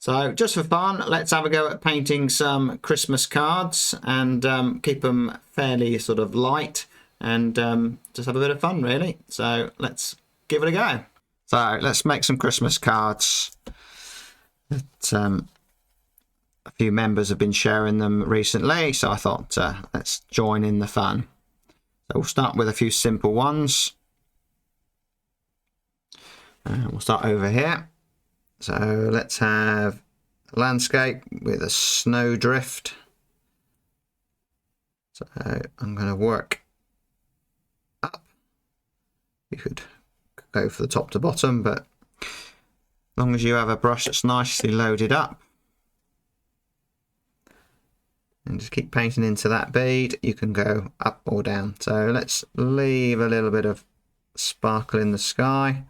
So just for fun, let's have a go at painting some Christmas cards and keep them fairly sort of light and just have a bit of fun really. So let's give it a go. So let's make some Christmas cards. A few members have been sharing them recently, so I thought let's join in the fun. So we'll start with a few simple ones. We'll start over here. So let's have a landscape with a snowdrift. So I'm going to work up. You could go for the top to bottom, but as long as you have a brush that's nicely loaded up and just keep painting into that bead, you can go up or down. So let's leave a little bit of sparkle in the sky.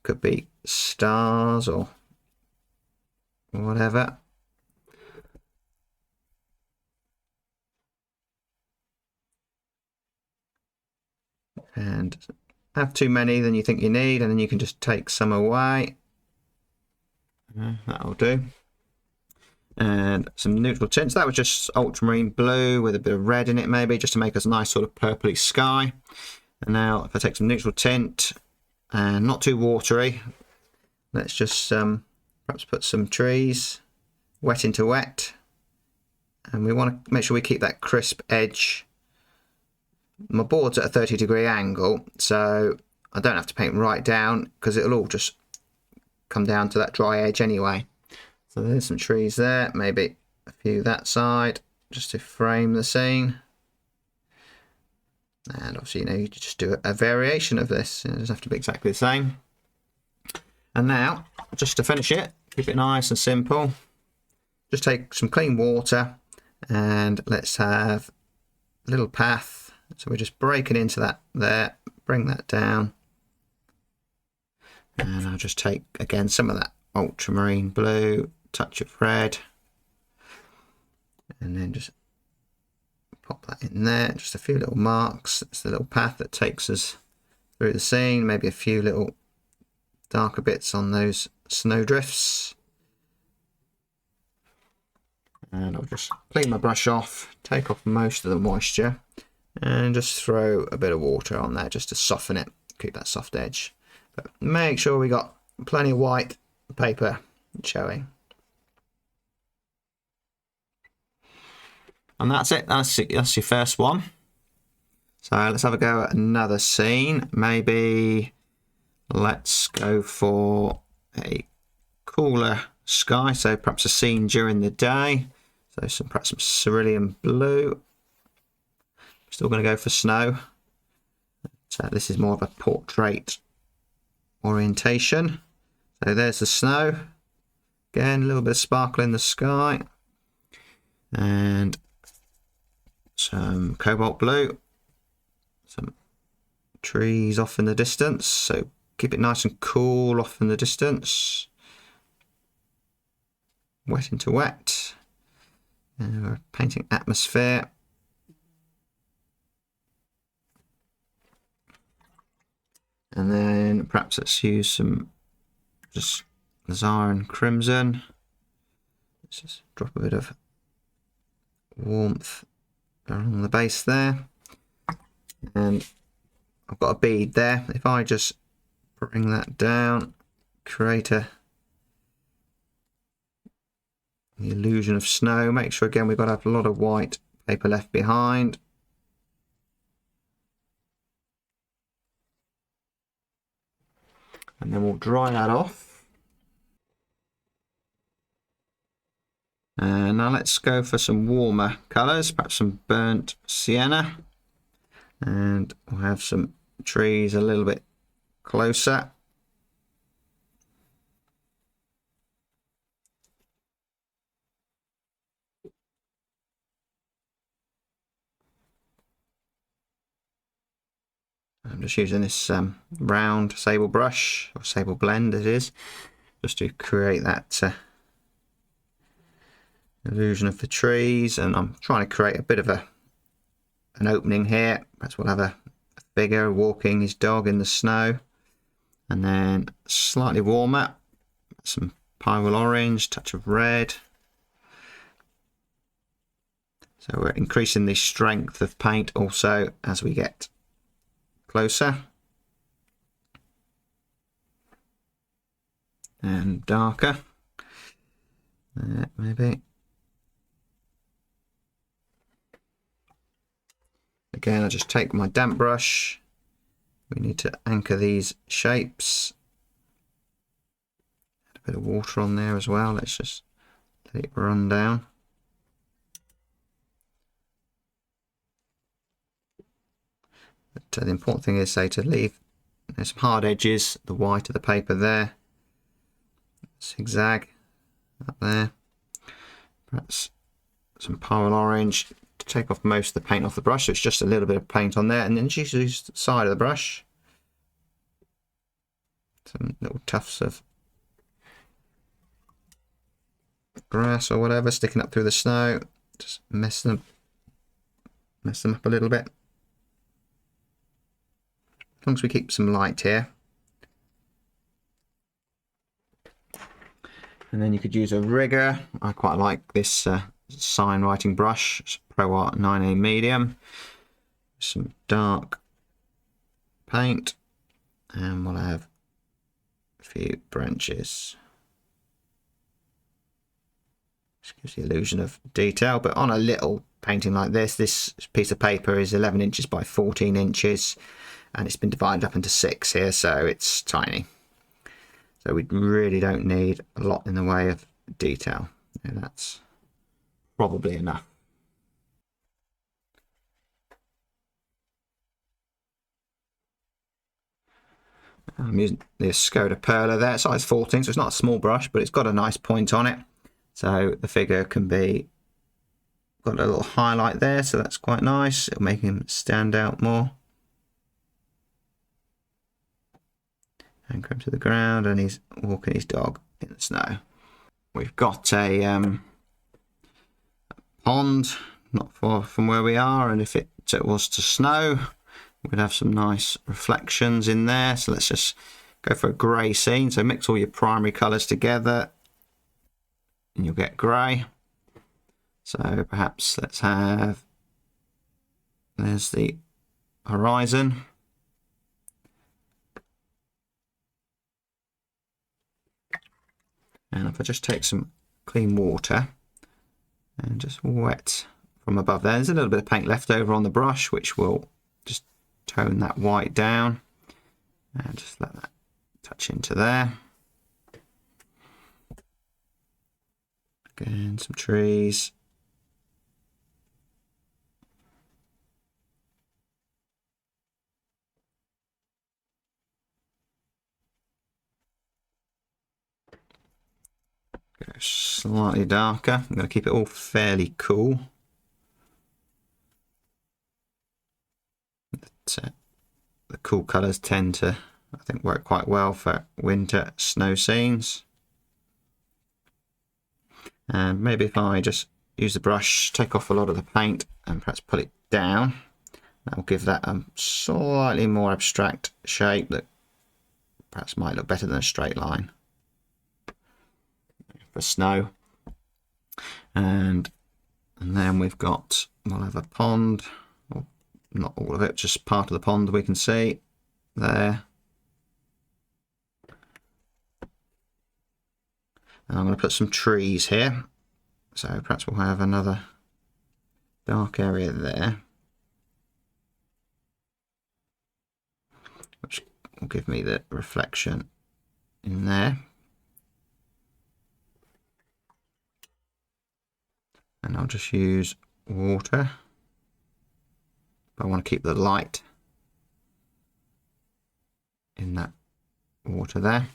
Could be stars or whatever. And have too many than you think you need, and then you can just take some away. That'll do. And some neutral tints. That was just ultramarine blue with a bit of red in it, maybe, just to make us a nice sort of purpley sky. And now if I take some neutral tint, and not too watery, let's just perhaps put some trees, wet into wet. And we want to make sure we keep that crisp edge. My board's at a 30-degree angle, so I don't have to paint right down because it'll all just come down to that dry edge anyway. So there's some trees there, maybe a few that side, just to frame the scene. And obviously, you just do a variation of this. It doesn't have to be exactly the same. And now, just to finish it, keep it nice and simple. Just take some clean water and let's have a little path. So we're just breaking into that there, bring that down. And I'll just take, again, some of that ultramarine blue, touch of red. And then just pop that in there, just a few little marks. It's the little path that takes us through the scene, maybe a few little darker bits on those snowdrifts. And I'll just clean my brush off, take off most of the moisture, and just throw a bit of water on there just to soften it, keep that soft edge. But make sure we got plenty of white paper showing. And that's it. That's your first one. So let's have a go at another scene. Maybe let's go for a cooler sky. So perhaps a scene during the day. So perhaps some cerulean blue. Still going to go for snow. So this is more of a portrait orientation. So there's the snow. Again, a little bit of sparkle in the sky. And some cobalt blue, some trees off in the distance, so keep it nice and cool off in the distance. Wet into wet. And we're painting atmosphere. And then perhaps let's use some just Zarin Crimson. Let's just drop a bit of warmth along the base there, and I've got a bead there. If I just bring that down, create the illusion of snow. Make sure again we've got to have a lot of white paper left behind. And then we'll dry that off. And now let's go for some warmer colours, perhaps some burnt sienna. And we'll have some trees a little bit closer. I'm just using this round sable brush, or sable blend it is, just to create that illusion of the trees. And I'm trying to create a bit of an opening here. Perhaps we'll have a figure walking his dog in the snow. And then slightly warmer, some pyrrole orange, touch of red. So we're increasing the strength of paint also as we get closer. And darker. Maybe. Again, I just take my damp brush. We need to anchor these shapes. Add a bit of water on there as well. Let's just let it run down. But the important thing is, say, to leave there's some hard edges, the white of the paper there. Zigzag up there. Perhaps some pyrrole orange to take off most of the paint off the brush. So it's just a little bit of paint on there, and then just use the side of the brush. Some little tufts of grass or whatever sticking up through the snow. Just mess them up a little bit. As long as we keep some light here. And then you could use a rigger. I quite like this sign writing brush. It's Pro Art 9A medium. Some dark paint. And we'll have a few branches. Just gives the illusion of detail. But on a little painting like this piece of paper is 11 inches by 14 inches. And it's been divided up into 6 here, so it's tiny. So we really don't need a lot in the way of detail. And that's probably enough. I'm using the Skoda Perla there, size 14, so it's not a small brush, but it's got a nice point on it. So the figure can be, got a little highlight there, so that's quite nice. It'll make him stand out more. Anchor him to the ground, and he's walking his dog in the snow. We've got a pond not far from where we are, and if it was to snow, we'd have some nice reflections in there. So let's just go for a grey scene. So mix all your primary colours together and you'll get grey. So perhaps let's have, there's the horizon. And if I just take some clean water and just wet from above there's a little bit of paint left over on the brush, which will just tone that white down. And just let that touch into there. Again, some trees. Go slightly darker. I'm going to keep it all fairly cool. But, the cool colours tend to, I think, work quite well for winter snow scenes. And maybe if I just use the brush, take off a lot of the paint and perhaps pull it down, that will give that a slightly more abstract shape that perhaps might look better than a straight line for snow. And then we've got, we'll have a pond, or not all of it, just part of the pond we can see there. And I'm going to put some trees here, so perhaps we'll have another dark area there, which will give me the reflection in there. And I'll just use water, but I want to keep the light in that water there.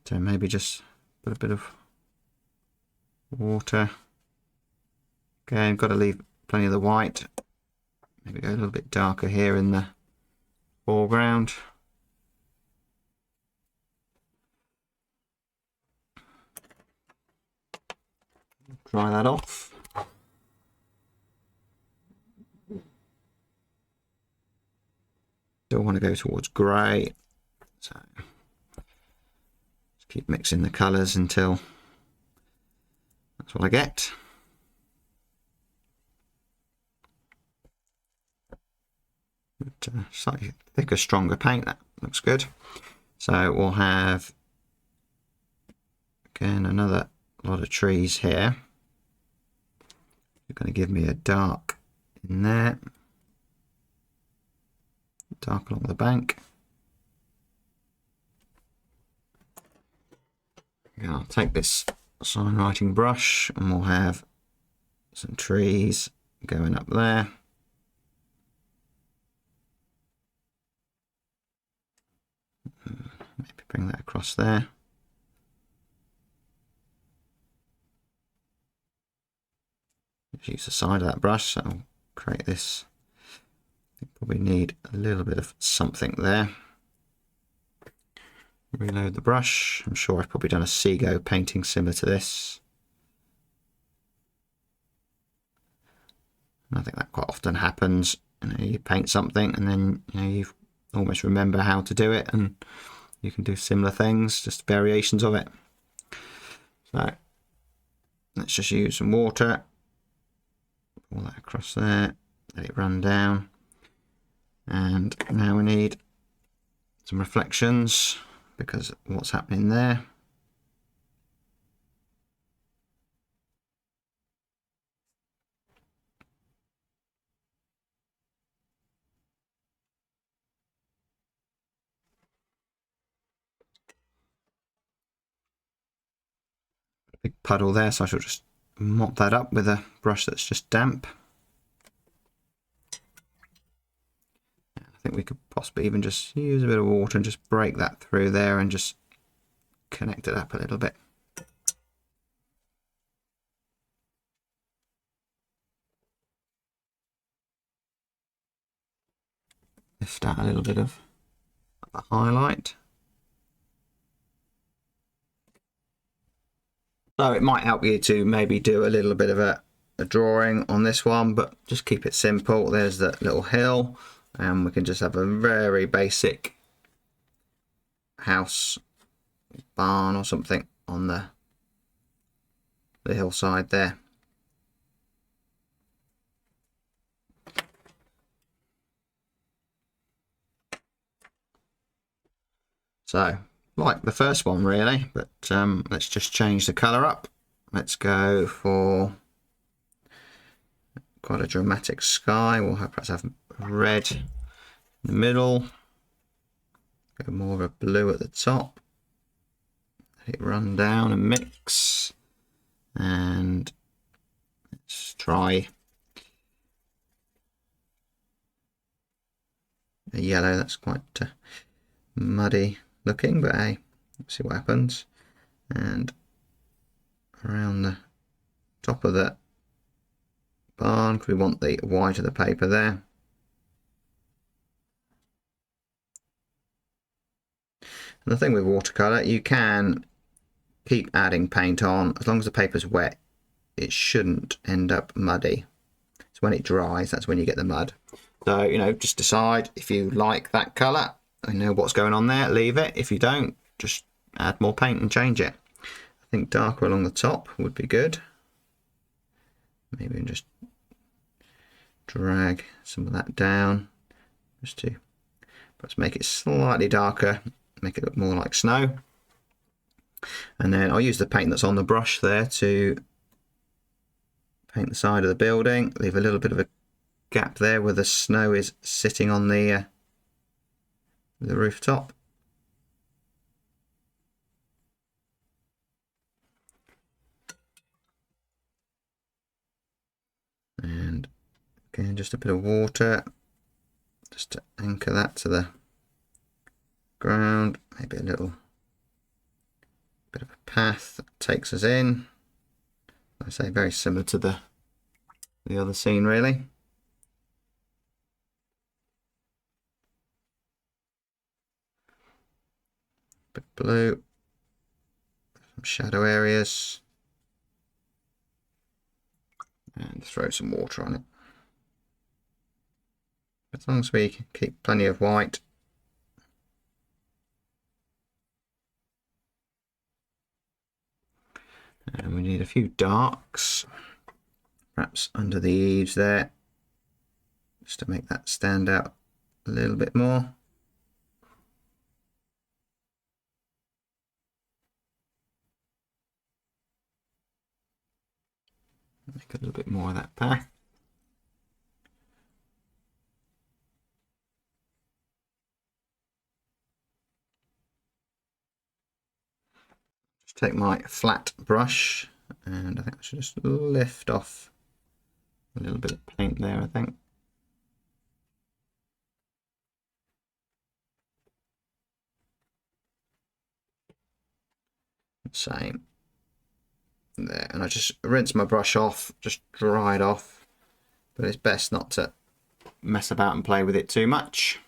So maybe just put a bit of water. Again, got to leave plenty of the white. Maybe go a little bit darker here in the foreground. Dry that off. Still want to go towards grey. So Keep mixing the colours until that's what I get. But, slightly thicker, stronger paint, that looks good. So we'll have, again, another lot of trees here. You're going to give me a dark in there, dark along the bank. Again, I'll take this sign writing brush and we'll have some trees going up there. Maybe bring that across there. Just use the side of that brush, so I'll create this. I think probably need a little bit of something there. Reload the brush. I'm sure I've probably done a Seago painting similar to this. And I think that quite often happens. You paint something and then you almost remember how to do it, and you can do similar things, just variations of it. So let's just use some water. Pull that across there. Let it run down. And now we need some reflections, because what's happening there. Big puddle there, so I shall just mop that up with a brush that's just damp. I think we could possibly even just use a bit of water and just break that through there and just connect it up a little bit. Lift out a little bit of the highlight. So it might help you to maybe do a little bit of a drawing on this one, but just keep it simple. There's that little hill, and we can just have a very basic house, barn or something on the hillside there. So like the first one really, but let's just change the colour up. Let's go for quite a dramatic sky. We'll perhaps have red in the middle, go more of a blue at the top, let it run down and mix, and let's try a yellow. That's quite muddy looking, but hey, let's see what happens. And around the top of the barn, because we want the white of the paper there. And the thing with watercolor, you can keep adding paint on as long as the paper's wet. It shouldn't end up muddy. So when it dries, that's when you get the mud. So just decide if you like that color and know what's going on there, leave it. If you don't, just add more paint and change it. I think darker along the top would be good. Maybe just drag some of that down just to perhaps make it slightly darker, make it look more like snow. And then I'll use the paint that's on the brush there to paint the side of the building, leave a little bit of a gap there where the snow is sitting on the rooftop. And again, just a bit of water just to anchor that to the ground. Maybe a little bit of a path that takes us in. I say very similar to the other scene really. Bit blue, some shadow areas, and throw some water on it. As long as we keep plenty of white. And we need a few darks, perhaps under the eaves there, just to make that stand out a little bit more. Make a little bit more of that path. Just take my flat brush, and I think I should just lift off a little bit of paint there, I think. Same there, and I just rinse my brush off, just dry it off, but it's best not to mess about and play with it too much.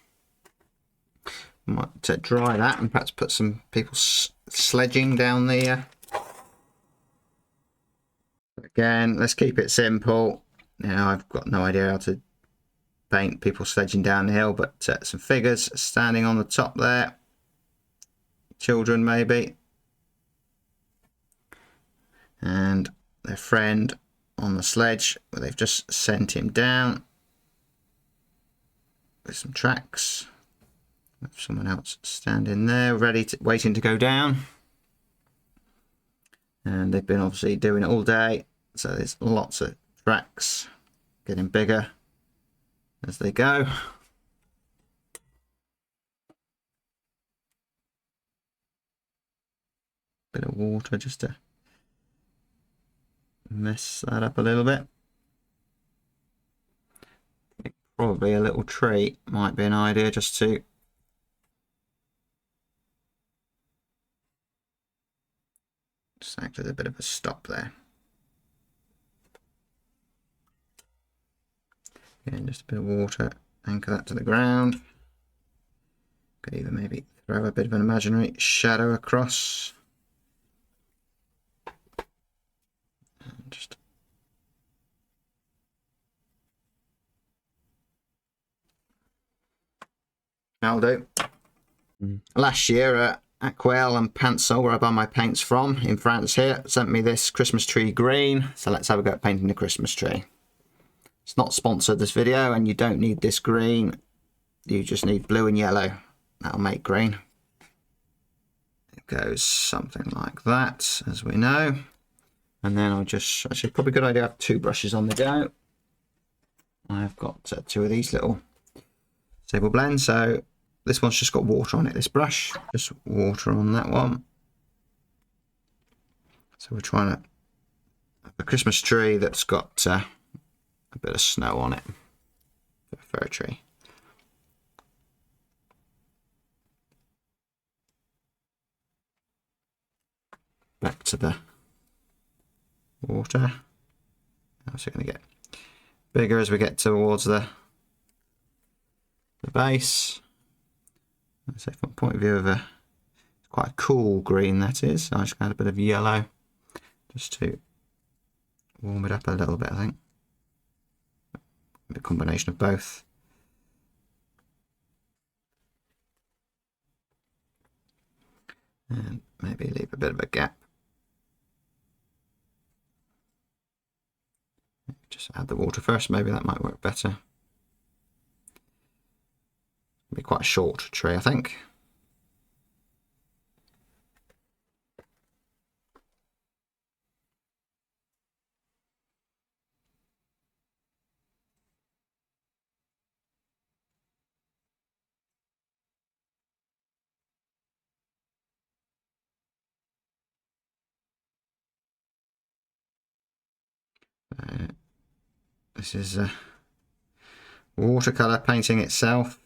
Might dry that and perhaps put some people sledging down there. Again, let's keep it simple. Now, I've got no idea how to paint people sledging down the hill, but some figures standing on the top there. Children, maybe. And their friend on the sledge, where they've just sent him down with some tracks. Someone else standing there, ready to, waiting to go down. And they've been obviously doing it all day, so there's lots of tracks getting bigger as they go. Bit of water just to mess that up a little bit. Probably a little tree might be an idea, just to act as a bit of a stop there. Again, just a bit of water, anchor that to the ground. Could even maybe throw a bit of an imaginary shadow across. And just that'll do. Last year, Aquarelle and Pencil, where I buy my paints from in France here, sent me this Christmas tree green. So let's have a go at painting the Christmas tree. It's not sponsored, this video, and you don't need this green. You just need blue and yellow. That'll make green. It goes something like that, as we know. And then I'll just, actually probably a good idea to have two brushes on the go. I've got two of these little Sable blends, so this one's just got water on it, this brush. Just water on that one. So we're trying to have a Christmas tree that's got a bit of snow on it. A fir tree. Back to the water. How's it going to get bigger as we get towards the base? So from the point of view of quite a cool green, that is. So I just add a bit of yellow just to warm it up a little bit, I think. A combination of both. And maybe leave a bit of a gap. Just add the water first, maybe that might work better. It'll be quite a short tree, I think. This is watercolor painting itself,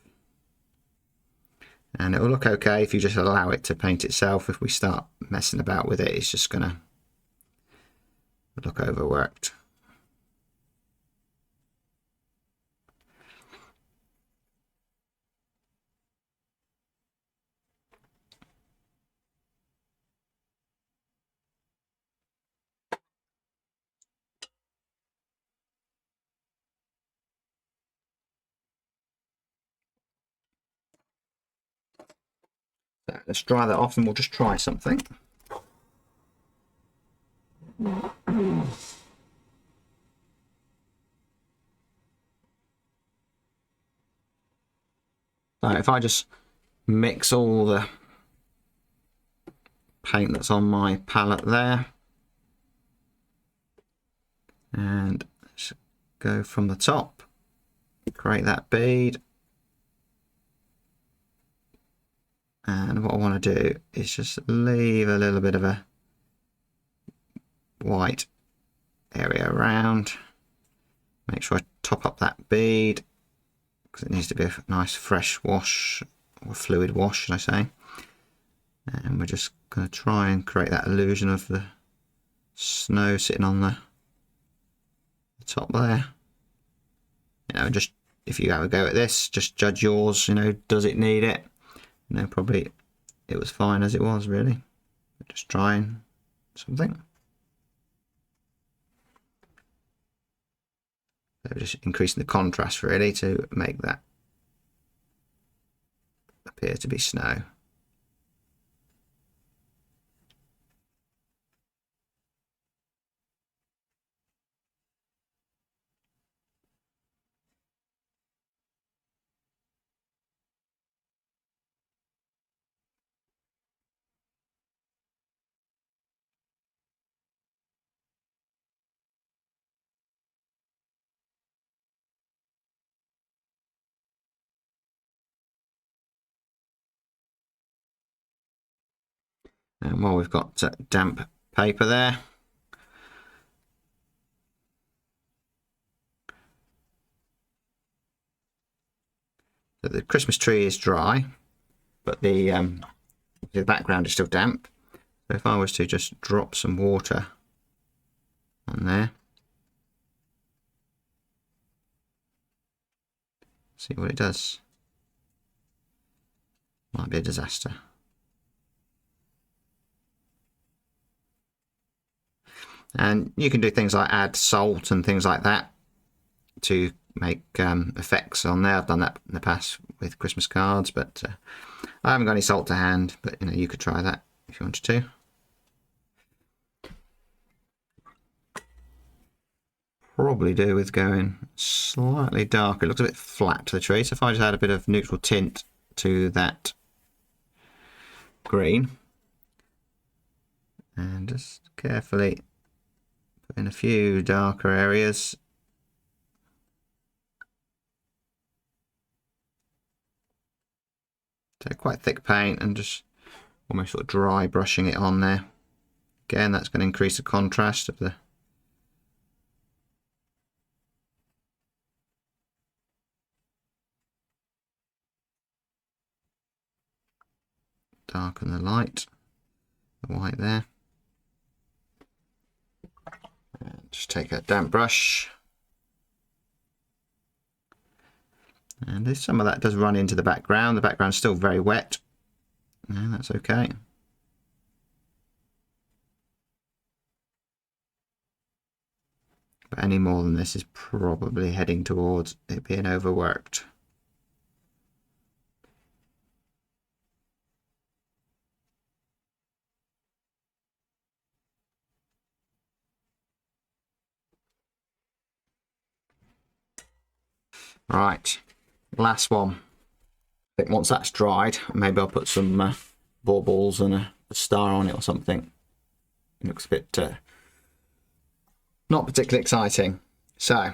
and it will look okay if you just allow it to paint itself. If we start messing about with it, it's just gonna look overworked. So let's dry that off and we'll just try something. So if I just mix all the paint that's on my palette there, and just go from the top, create that bead, and what I want to do is just leave a little bit of a white area around. Make sure I top up that bead because it needs to be a nice fresh wash, or fluid wash should I say. And we're just going to try and create that illusion of the snow sitting on the top there. You know, just if you have a go at this, just judge yours. You know, does it need it? You know, probably it was fine as it was really. Just trying something. So just increasing the contrast really to make that appear to be snow. And while we've got damp paper there, so the Christmas tree is dry, but the background is still damp. So if I was to just drop some water on there, see what it does. Might be a disaster. And you can do things like add salt and things like that to make effects on there. I've done that in the past with Christmas cards, but I haven't got any salt to hand. But you know, you could try that if you wanted to. Probably do with going slightly darker. It looks a bit flat to the tree. So if I just add a bit of neutral tint to that green and just carefully put in a few darker areas. Take quite thick paint and just almost sort of dry brushing it on there. Again, that's going to increase the contrast of the dark and the light, the white there. And just take a damp brush, and some of that does run into the background. The background's still very wet, and that's okay. But any more than this is probably heading towards it being overworked. Right, last one. I think once that's dried, maybe I'll put some baubles and a star on it or something. It looks a bit not particularly exciting. So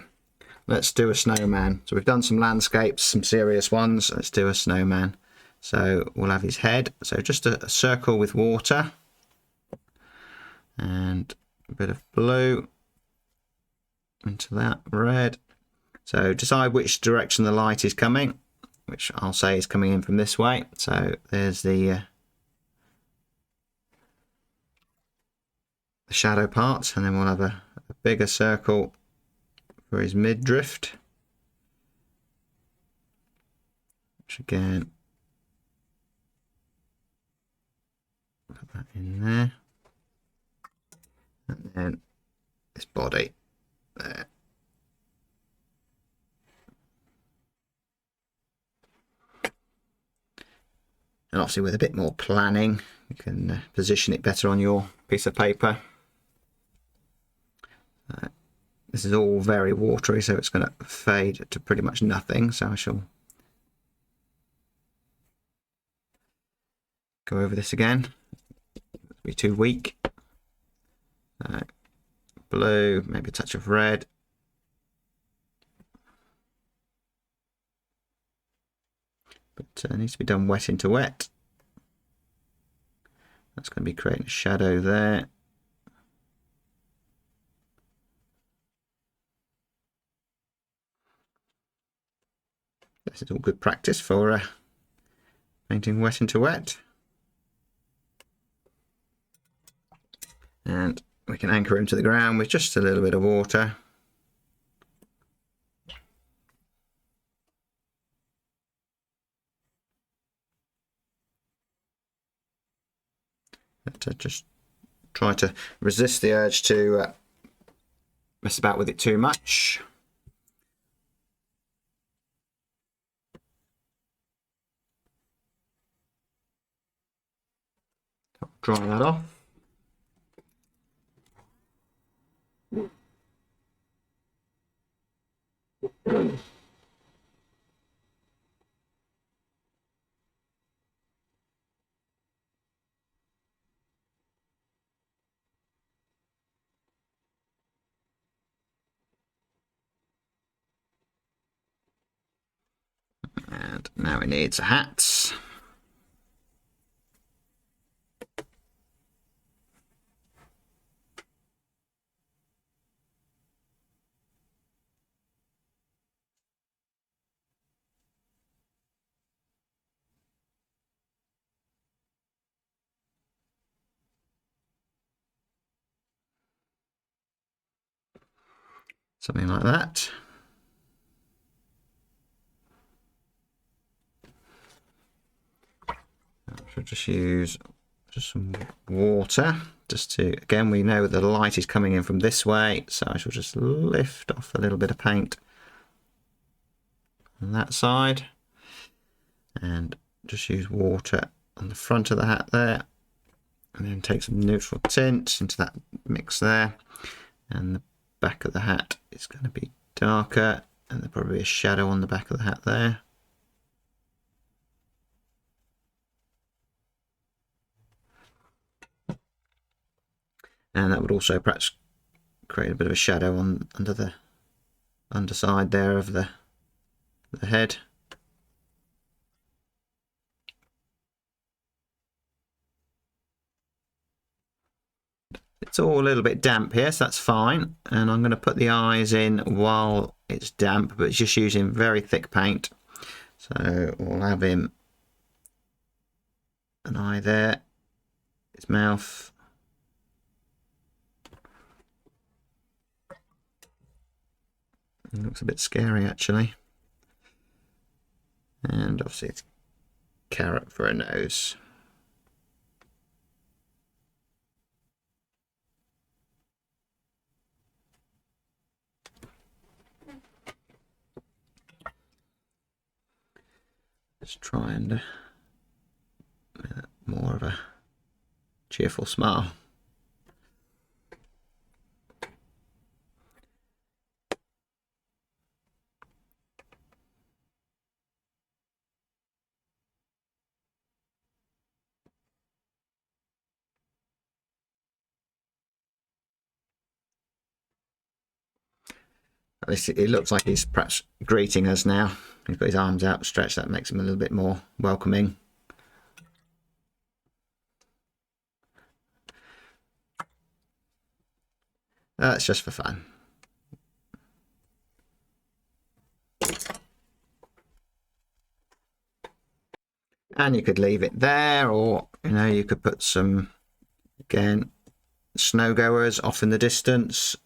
let's do a snowman. So we've done some landscapes, some serious ones. Let's do a snowman. So we'll have his head. So just a circle with water and a bit of blue into that red. So decide which direction the light is coming, which I'll say is coming in from this way. So there's the shadow part, and then we'll have a bigger circle for his midriff, which again, put that in there, and then this body there. And obviously with a bit more planning, you can position it better on your piece of paper. This is all very watery, so it's going to fade to pretty much nothing. So I shall go over this again. It'll be too weak. Blue, maybe a touch of red. But it needs to be done wet into wet. That's going to be creating a shadow there. This is all good practice for painting wet into wet. And we can anchor him to the ground with just a little bit of water. But just try to resist the urge to mess about with it too much. Dry that off. And now it needs a hat. Something like that. I should just use some water, just to, again, we know the light is coming in from this way, so I shall just lift off a little bit of paint on that side and just use water on the front of the hat there, and then take some neutral tint into that mix there, and the back of the hat is going to be darker, and there'll probably be a shadow on the back of the hat there. And that would also perhaps create a bit of a shadow on under the underside there of the head. It's all a little bit damp here, so that's fine. And I'm going to put the eyes in while it's damp, but it's just using very thick paint. So we'll have him an eye there, his mouth. It looks a bit scary actually. And obviously it's carrot for a nose. Just try and more of a cheerful smile. At least it looks like he's perhaps greeting us now. He's got his arms outstretched. That makes him a little bit more welcoming. That's just for fun. And you could leave it there, or you could put some, again, snow goers off in the distance.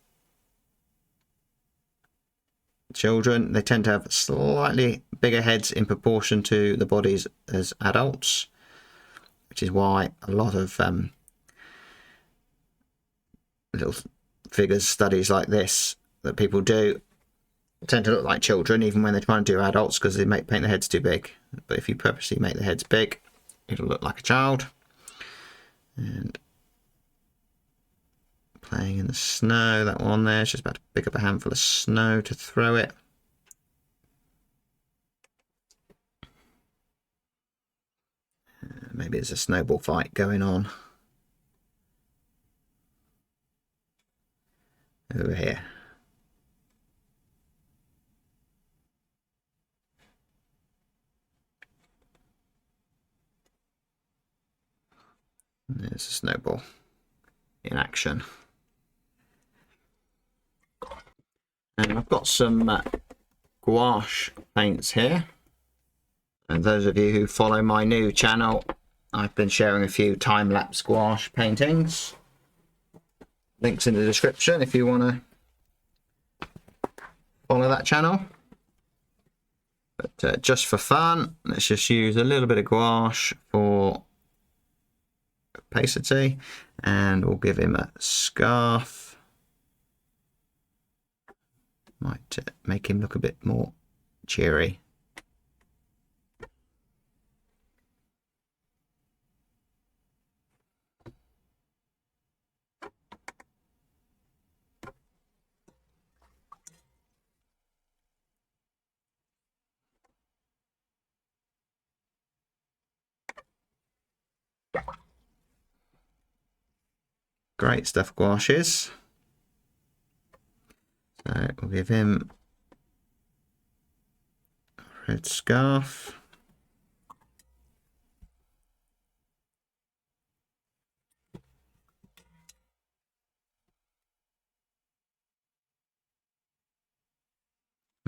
Children, they tend to have slightly bigger heads in proportion to the bodies as adults, which is why a lot of little figures studies like this that people do tend to look like children even when they're trying to do adults, because they paint the heads too big. But if you purposely make the heads big, it'll look like a child. And Playing in the snow, that one there. It's just about to pick up a handful of snow to throw it. Maybe there's a snowball fight going on over here. And there's a snowball in action. And I've got some gouache paints here. And those of you who follow my new channel, I've been sharing a few time-lapse gouache paintings. Links in the description if you want to follow that channel. But just for fun, let's just use a little bit of gouache for opacity, and we'll give him a scarf. Might make him look a bit more cheery. Great stuff, gouaches. So we'll give him a red scarf.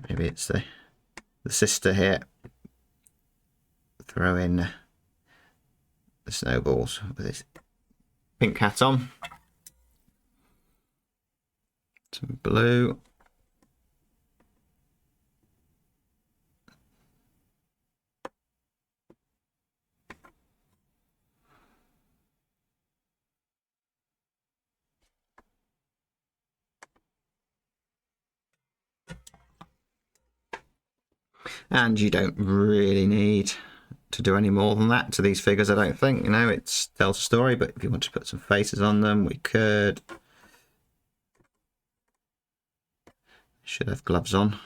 Maybe it's the sister here. Throw in the snowballs with his pink hat on. Some blue. And you don't really need to do any more than that to these figures, I don't think. You know, it tells a story, but if you want to put some faces on them, we could. Should have gloves on.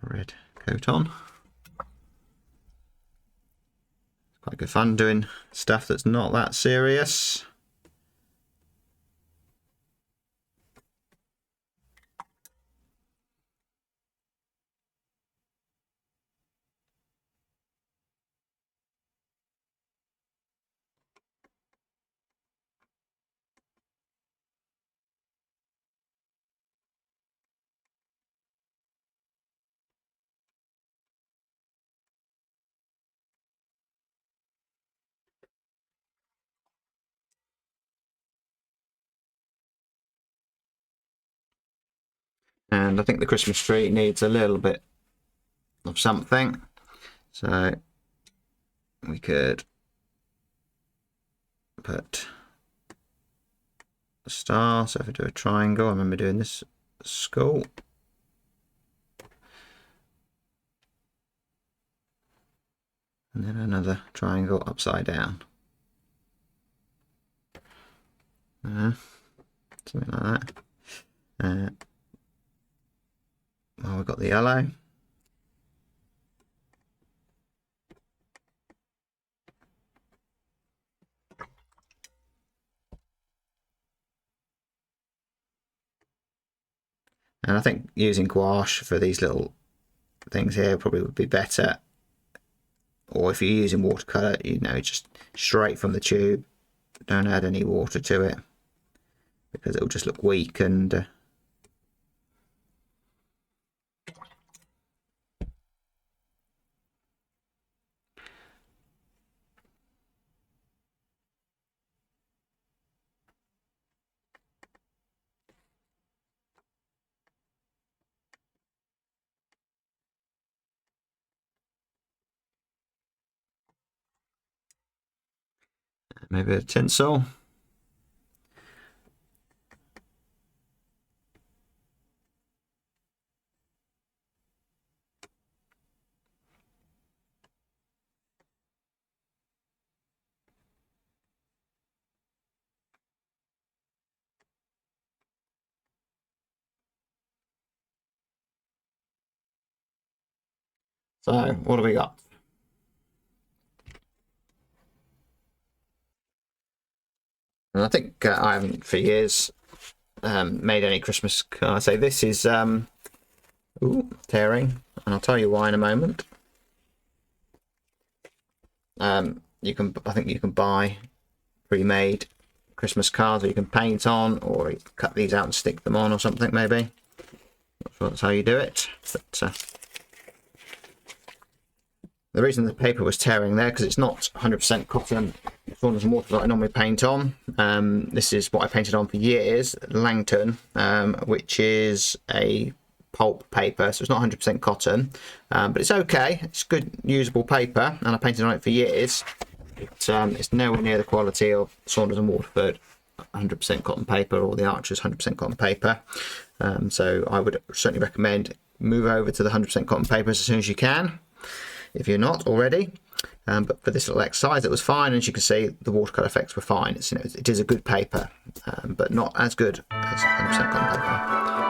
Red coat on. Quite good fun doing stuff that's not that serious. And I think the Christmas tree needs a little bit of something. So we could put a star. So if I do a triangle, I remember doing this at school. And then another triangle upside down. Something like that. Well, we've got the yellow. And I think using gouache for these little things here probably would be better. Or if you're using watercolor, you know, just straight from the tube. Don't add any water to it because it'll just look weak and Maybe a tinsel. So what do we got? And I think I haven't for years made any Christmas cards. So this is tearing, and I'll tell you why in a moment. You can, I think you can buy pre-made Christmas cards, or you can paint on, or you can cut these out and stick them on, or something maybe. Not sure that's how you do it, but the reason the paper was tearing there because it's not 100% cotton saunders and water that I normally paint on. This is what I painted on for years, Langton, which is a pulp paper, so it's not 100% cotton, but it's okay. It's good usable paper, and I painted on it for years. It's nowhere near the quality of Saunders and Waterford 100% cotton paper, or the Archer's 100% cotton paper. So I would certainly recommend move over to the 100% cotton papers as soon as you can, if you're not already. But for this little exercise, it was fine. As you can see, the watercolor effects were fine. It's, you know, it is a good paper, but not as good as 100% cotton paper.